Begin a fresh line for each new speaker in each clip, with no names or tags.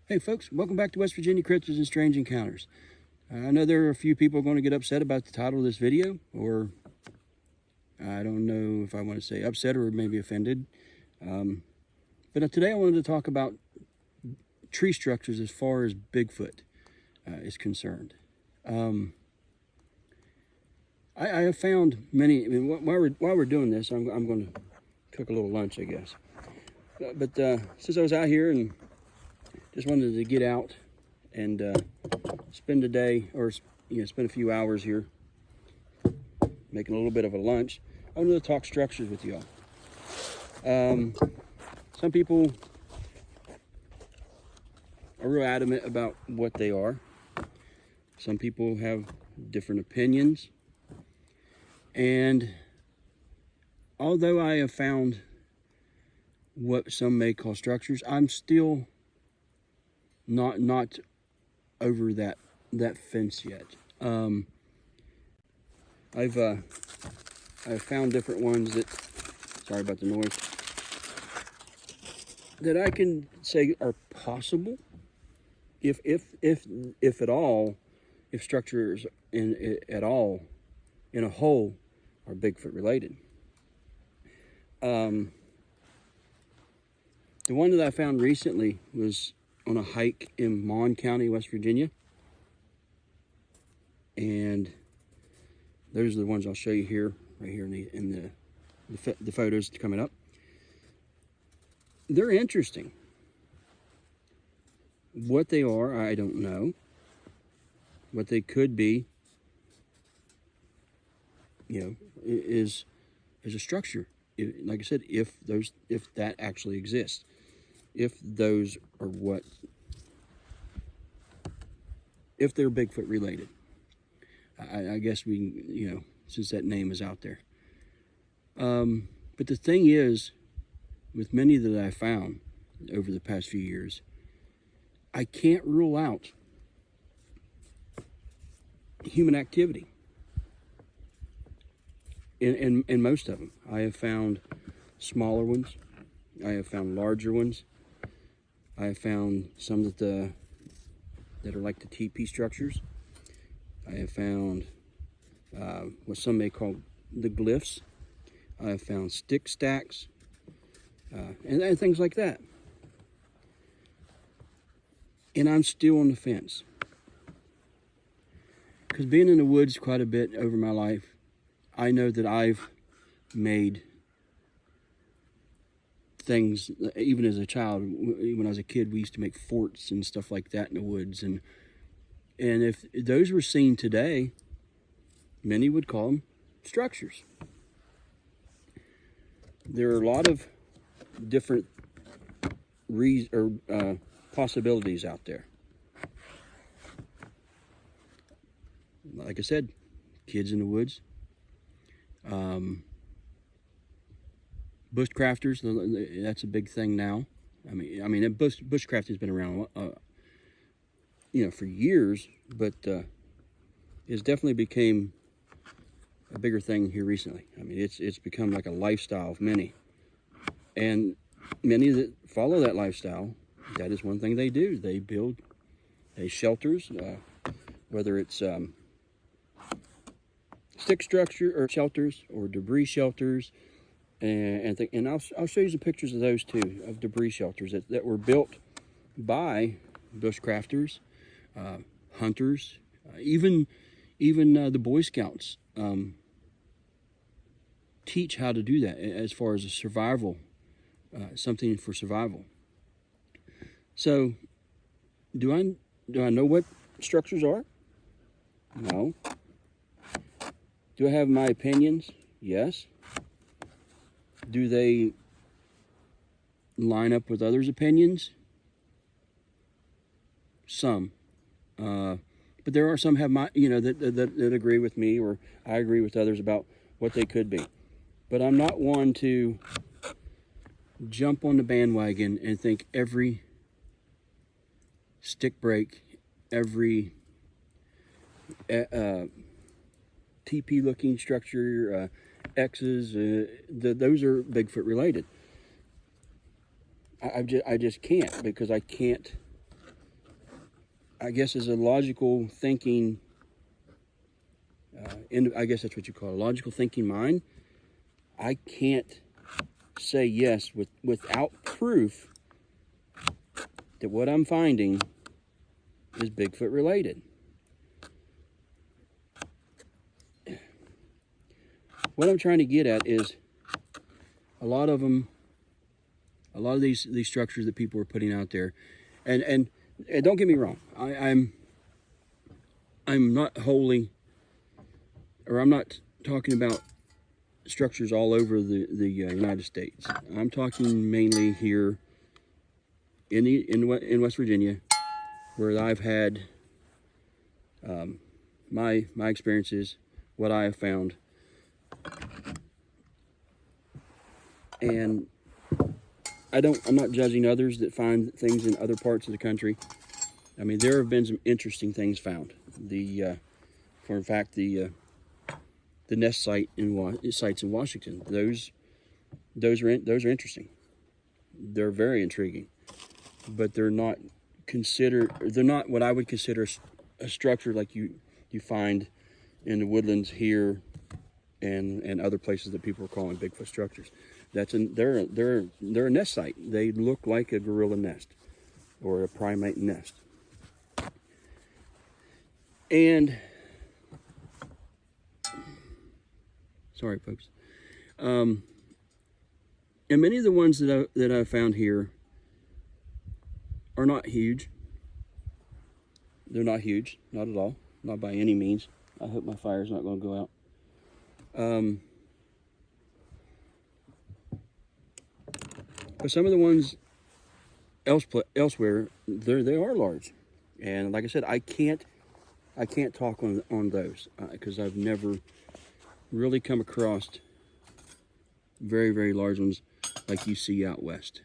Hey folks, welcome back to West Virginia Cryptids and Strange Encounters. I know there are a few people going to get upset about the title of this video, or I don't know if I want to say upset or maybe offended. But today I wanted to talk about tree structures as far as Bigfoot is concerned. I have found many. I mean, while we're doing this, I'm going to cook a little lunch, I guess. But since I was out here and just wanted to get out and spend a day, or spend a few hours here making a little bit of a lunch, I wanted to talk structures with y'all. Some people are real adamant about what they are. Some people have different opinions. And although I have found what some may call structures, I'm still not over that fence yet. I've found different ones that, sorry about the noise, that I can say are possible, if at all, if structures at all in a whole are Bigfoot related. The one that I found recently was on a hike in Mon County, West Virginia. And those are the ones I'll show you here, right here in the photos coming up. They're interesting. What they are, I don't know. What they could be, is a structure. Like I said, if that actually exists. If those are if they're Bigfoot related. I guess we, since that name is out there. But the thing is, with many that I found over the past few years, I can't rule out human activity. In most of them. I have found smaller ones. I have found larger ones. I have found some that are like the teepee structures. I have found what some may call the glyphs. I have found stick stacks and things like that. And I'm still on the fence. Because being in the woods quite a bit over my life, I know that I've made things, even as a child. When I was a kid, we used to make forts and stuff like that in the woods. And if those were seen today, many would call them structures. There are a lot of different possibilities out there. Like I said, kids in the woods. Bushcrafters, that's a big thing now. I mean, bushcraft has been around, for years, but it's definitely became a bigger thing here recently. I mean, it's become like a lifestyle of many, and many that follow that lifestyle, that is one thing they do. They build shelters, whether it's stick structure or shelters or debris shelters. And I'll show you some pictures of those too, of debris shelters that were built by bushcrafters, hunters, even the Boy Scouts teach how to do that as far as a survival, something for survival. So, do I know what structures are? No. Do I have my opinions? Yes. Do they line up with others' opinions? Some. But there are some have that agree with me, or I agree with others about what they could be. But I'm not one to jump on the bandwagon and think every stick break, every TP-looking structure, X's, those are Bigfoot related. I just can't, because I can't I guess as a logical thinking, I guess that's what you call a logical thinking mind, I can't say yes without proof that what I'm finding is Bigfoot related. What I'm trying to get at is a lot of these structures that people are putting out there, and don't get me wrong, I'm not wholly, or I'm not talking about structures all over the United States. I'm talking mainly here in West Virginia, where I've had my experiences, what I have found, and I'm not judging others that find things in other parts of the country. I mean, there have been some interesting things found. For in fact, the nest sites in Washington, those are interesting. They're very intriguing, but they're not what I would consider a structure like you find in the woodlands here and other places that people are calling Bigfoot structures. They're a nest site. They look like a gorilla nest or a primate nest. And sorry, folks. And many of the ones that I found here are not huge. They're not huge, not at all, not by any means. I hope my fire's not going to go out. But some of the ones elsewhere, they are large, and like I said, I can't talk on those because I've never really come across very, very large ones like you see out west.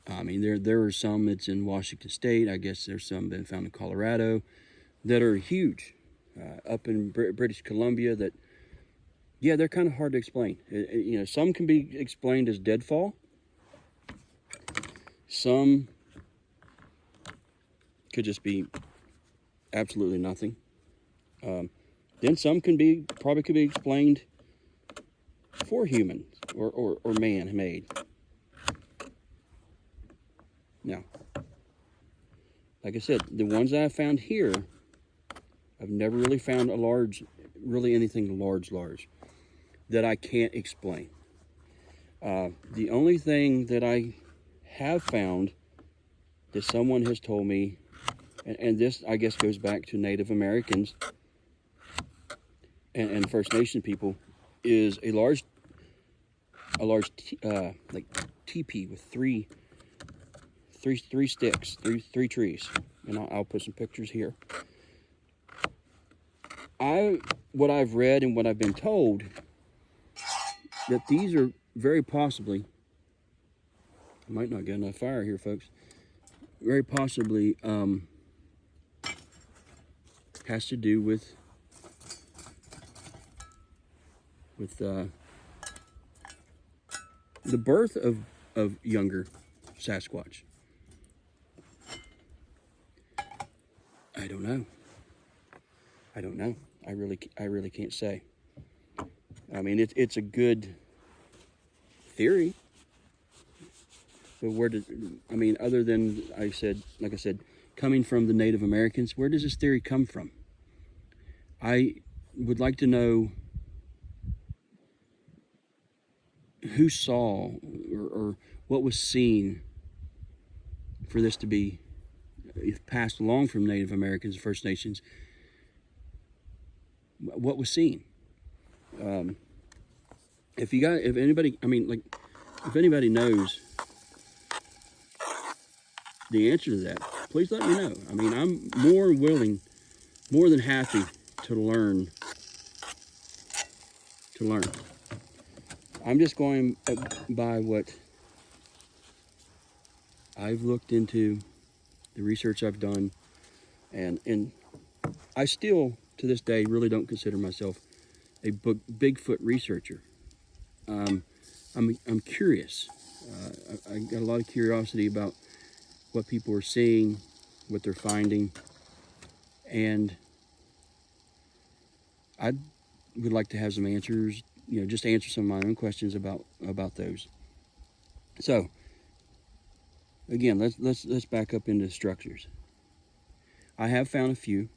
I mean, there are some that's in Washington State. I guess there's some been found in Colorado that are huge. Up in British Columbia that, yeah, they're kind of hard to explain. You know, some can be explained as deadfall. Some could just be absolutely nothing. Then some probably could be explained for humans or man-made. Now, like I said, the ones that I found here, I've never really found anything large that I can't explain. The only thing that I have found that someone has told me, and this I guess goes back to Native Americans and First Nation people, is a large like teepee with three sticks, three trees, and I'll put some pictures here. What I've read and what I've been told, that these are very possibly, I might not get enough fire here, folks, very possibly has to do with the birth of younger Sasquatch. I don't know. I really can't say. I mean, it's a good theory, but other than like I said, coming from the Native Americans, where does this theory come from? I would like to know who saw or what was seen for this to be passed along from Native Americans and First Nations. What was seen? If anybody knows the answer to that, please let me know. I mean, I'm more than happy to learn. I'm just going by what I've looked into, the research I've done, and I still, to this day, really don't consider myself a Bigfoot researcher. I'm curious. I got a lot of curiosity about what people are seeing, what they're finding, and I would like to have some answers, just answer some of my own questions about those. So, again, let's back up into structures. I have found a few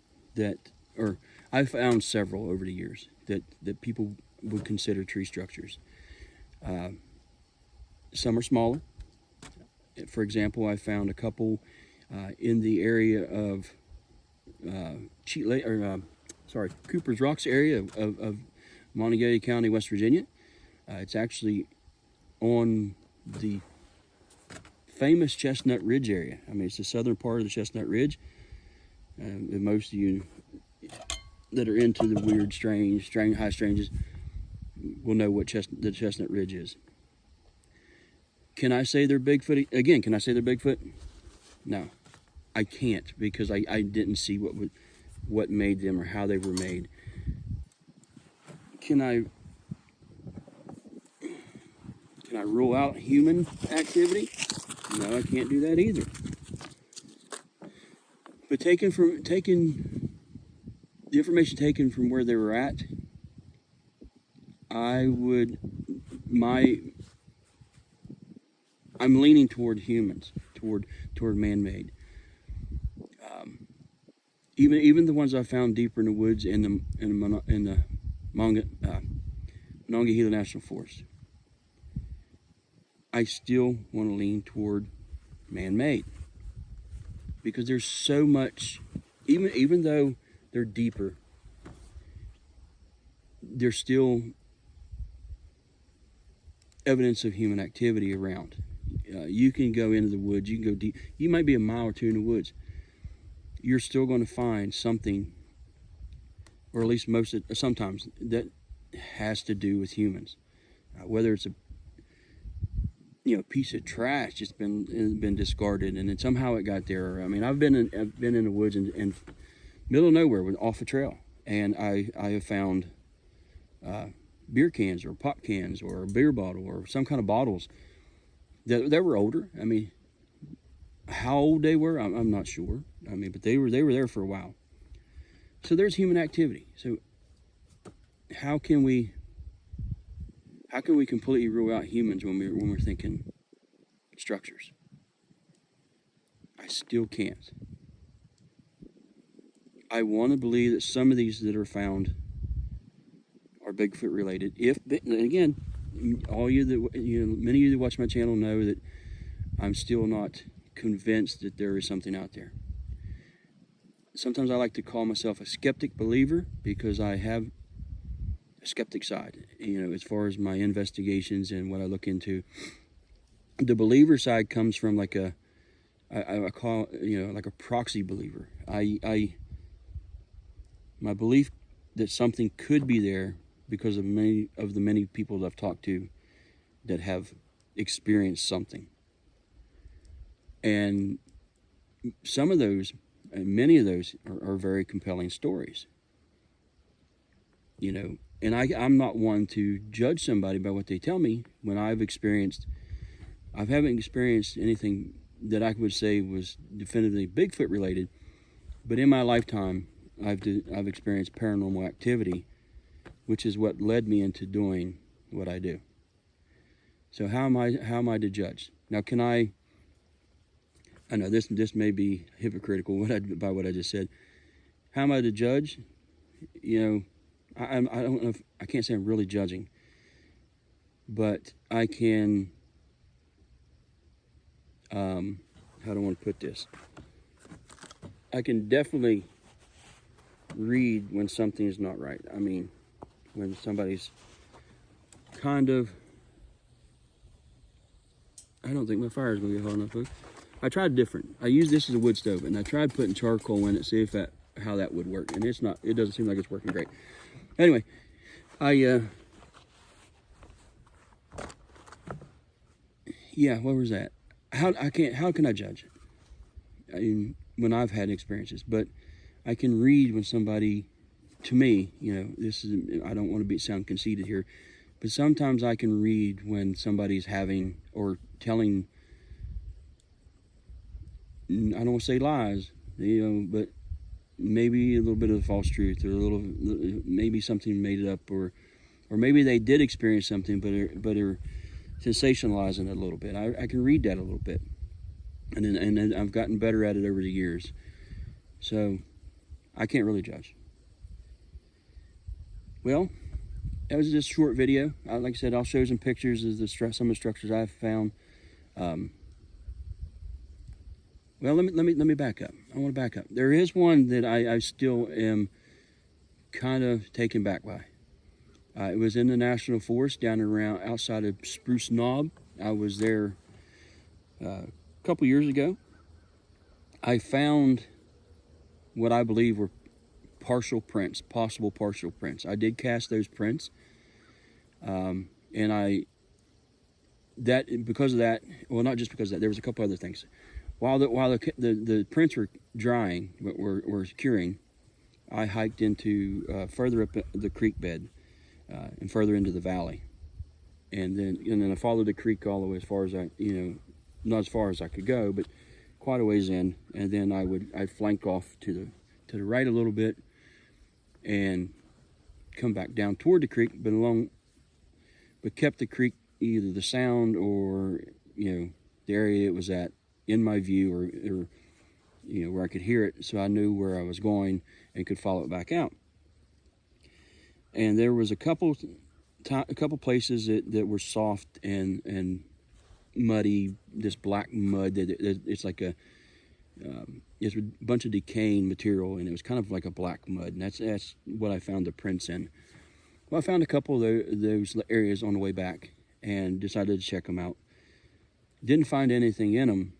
I've found several over the years that people would consider tree structures. Some are smaller. For example, I found a couple in the area of Cooper's Rocks area of Montague County, West Virginia. It's actually on the famous Chestnut Ridge area. I mean, it's the southern part of the Chestnut Ridge. And most of you that are into the weird, strange, high stranges will know what the Chestnut Ridge is. Can I say they're Bigfoot? Again, can I say they're Bigfoot? No, I can't, because I didn't see what made them or how they were made. Can I rule out human activity? No, I can't do that either. But taking the information taken from where they were at, I'm leaning toward humans, toward man-made. Even the ones I found deeper in the woods in the Monongahela National Forest, I still want to lean toward man-made, because there's so much, even though they're deeper, there's still evidence of human activity around. You can go into the woods, you can go deep, you might be a mile or two in the woods, you're still going to find something, or at least sometimes, that has to do with humans. Whether it's a piece of trash just been discarded, and then somehow it got there. I mean, I've been in the woods and middle of nowhere, off a trail, and I have found beer cans or pop cans or a beer bottle or some kind of bottles that were older. I mean, how old they were, I'm not sure. I mean, but they were there for a while. So there's human activity. So how can we completely rule out humans when we're thinking structures? I still can't. I want to believe that some of these that are found are Bigfoot related. Again, many of you that watch my channel know that I'm still not convinced that there is something out there. Sometimes I like to call myself a skeptic believer, because I have a skeptic side, as far as my investigations and what I look into. The believer side comes from like I call like a proxy believer. My belief that something could be there because of the many people that I've talked to that have experienced something. And some of those, and many of those, are very compelling stories. And I'm not one to judge somebody by what they tell me when I haven't experienced anything that I would say was definitively Bigfoot related. But in my lifetime, I've experienced paranormal activity, which is what led me into doing what I do. So how am I to judge? Now, I know this may be hypocritical by what I just said. How am I to judge? I don't know I can't say I'm really judging, but I can, how do I want to put this? I can definitely read when something is not right. I mean, when somebody's I don't think my fire is going to get hot enough, folks. I tried different. I used this as a wood stove, and I tried putting charcoal in it, see how that would work, and it doesn't seem like it's working great. Anyway, where was that? How can I judge? When I've had experiences, but I can read when somebody, to me, I don't want to sound conceited here, but sometimes I can read when somebody's having or telling I don't want to say lies, but maybe a little bit of false truth, or maybe something made it up, or maybe they did experience something, but are sensationalizing it a little bit. I can read that a little bit, and then I've gotten better at it over the years, so I can't really judge. Well, that was just a short video. Like I said, I'll show some pictures of some of the structures I've found. Well, let me back up. I want to back up. There is one that I still am kind of taken back by. It was in the National Forest down around outside of Spruce Knob. I was there a couple years ago. I found what I believe were partial prints, possible partial prints. I did cast those prints, and because of that, well, not just because of that, there was a couple other things. While the prints were drying, were curing, I hiked into further up the creek bed and further into the valley, and then I followed the creek all the way as far as not as far as I could go, but quite a ways in, and then I'd flank off to the right a little bit and come back down toward the creek, but kept the creek, either the sound or the area it was at, in my view, or where I could hear it, so I knew where I was going and could follow it back out. And there was a couple places that were soft and muddy, this black mud that it's like it's a bunch of decaying material, and it was kind of like a black mud, and that's what I found the prints in. Well, I found a couple of those areas on the way back and decided to check them out. Didn't find anything in them,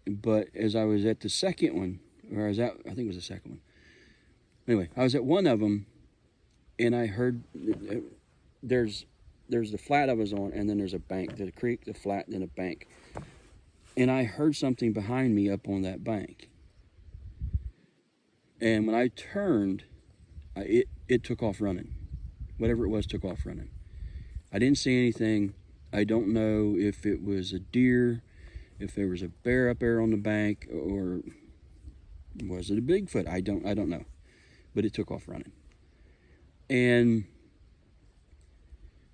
but as I was at the second one, I think it was the second one. Anyway, I was at one of them, and I heard there's the flat I was on, and then there's a bank. There's a creek, the flat, then a bank. And I heard something behind me up on that bank. And when I turned, it took off running. Whatever it was took off running. I didn't see anything. I don't know if it was a deer, if there was a bear up there on the bank, or was it a Bigfoot? I don't know. But it took off running. And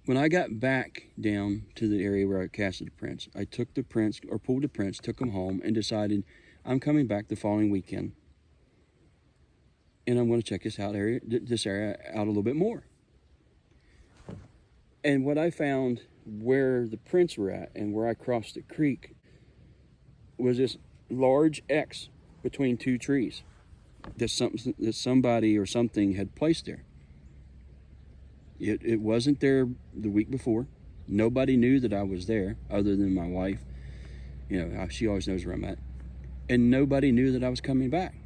when I got back down to the area where I casted the prints, I took the prints, or pulled the prints, took them home, and decided I'm coming back the following weekend, and I'm going to check this area out a little bit more. And what I found where the prints were at and where I crossed the creek was this large X between two trees that somebody or something had placed there. It wasn't there the week before. Nobody knew that I was there other than my wife. She always knows where I'm at. And nobody knew that I was coming back.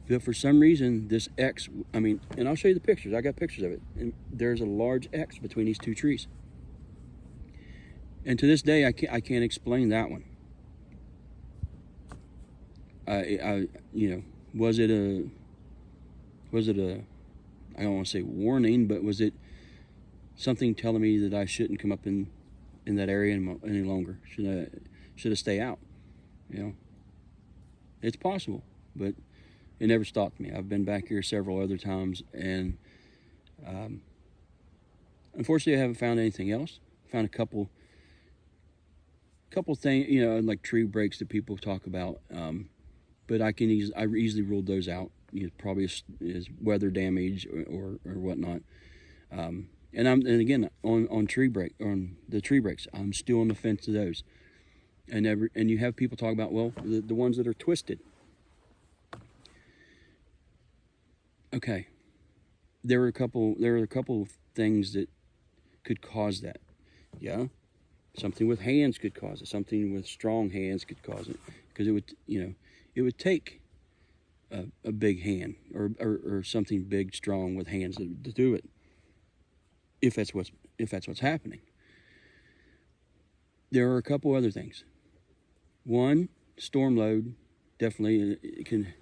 But for some reason, this X, and I'll show you the pictures. I got pictures of it. And there's a large X between these two trees. And to this day, I can't explain that one. Was it a I don't want to say warning, but was it something telling me that I shouldn't come up in that area any longer? Should I stay out? It's possible, but it never stopped me. I've been back here several other times, and unfortunately, I haven't found anything else. Found a couple things, like tree breaks that people talk about, but I easily ruled those out. Probably is weather damage or whatnot. And again on the tree breaks, I'm still on the fence to those. And you have people talk about, well, the ones that are twisted. Okay, there are a couple of things that could cause that. Yeah, something with hands could cause it. Something with strong hands could cause it, because it would take a big hand or something big, strong with hands to do it. If that's what's happening. There are a couple other things. One, storm load, definitely it can,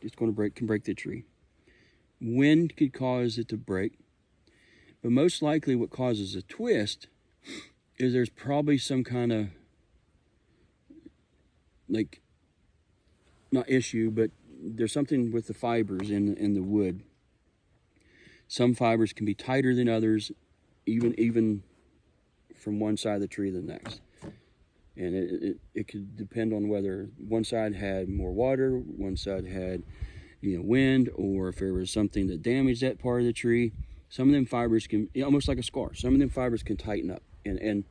it's going to can break the tree. Wind could cause it to break, but most likely what causes a twist is there's probably some kind of not issue, but there's something with the fibers in the wood. Some fibers can be tighter than others, even from one side of the tree to the next. And it could depend on whether one side had more water, one side had, wind, or if there was something that damaged that part of the tree. Some of them fibers can, almost like a scar, some of them fibers can tighten up. And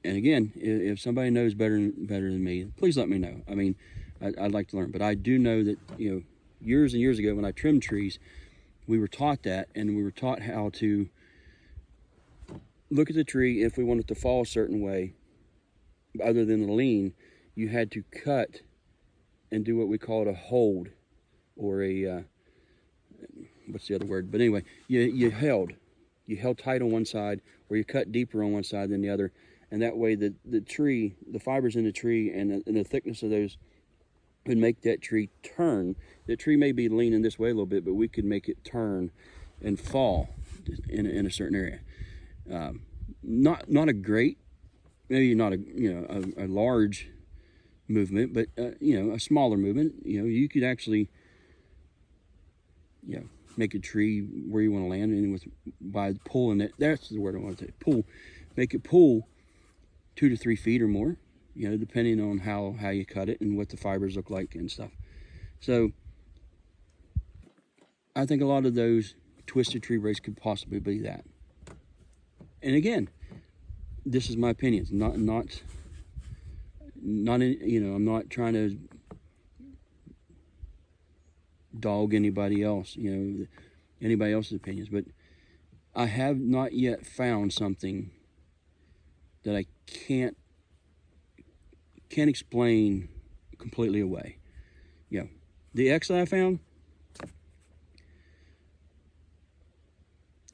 again, if somebody knows better than me, please let me know. I mean, I'd like to learn. But I do know that, years and years ago when I trimmed trees, we were taught that, and we were taught how to look at the tree. If we want it to fall a certain way, other than the lean, you had to cut and do what we called a hold, or a, what's the other word? But anyway, you held tight on one side, or you cut deeper on one side than the other. And that way the tree, the fibers in the tree and the thickness of those would make that tree turn. The tree may be leaning this way a little bit, but we could make it turn and fall in a certain area. Not a great, maybe not a large movement, but a smaller movement. You could actually make a tree where you want to land, and by pulling it, that's the word I want to say, pull, make it pull 2 to 3 feet or more, depending on how you cut it and what the fibers look like and stuff. So I think a lot of those twisted tree breaks could possibly be that. And again, this is my opinion. Not I'm not trying to dog anybody else, anybody else's opinions, but I have not yet found something that I can't explain completely away. The X that I found,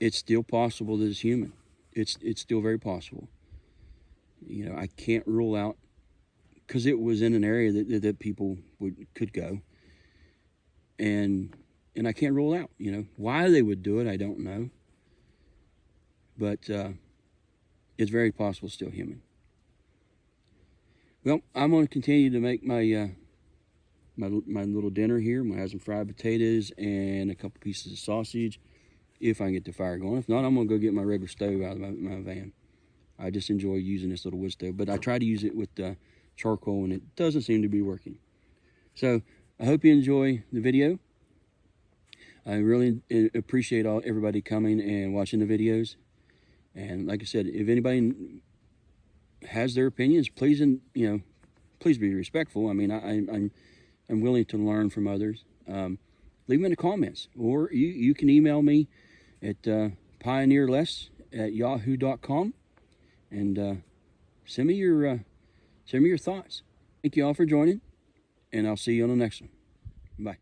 it's still possible that it's human. It's still very possible. I can't rule out, because it was in an area that people could go, and I can't rule out. Why they would do it, I don't know, but it's very possible still human. Well, I'm going to continue to make my my little dinner here. I'm going to have some fried potatoes and a couple pieces of sausage, if I can get the fire going. If not, I'm going to go get my regular stove out of my van. I just enjoy using this little wood stove, but I try to use it with charcoal, and it doesn't seem to be working. So I hope you enjoy the video. I really appreciate everybody coming and watching the videos. And like I said, if anybody has their opinions, please please be respectful. I mean, I'm willing to learn from others. Leave them in the comments, or you can email me at pioneerless@yahoo.com, and send me your thoughts. Thank you all for joining, and I'll see you on the next one. Bye.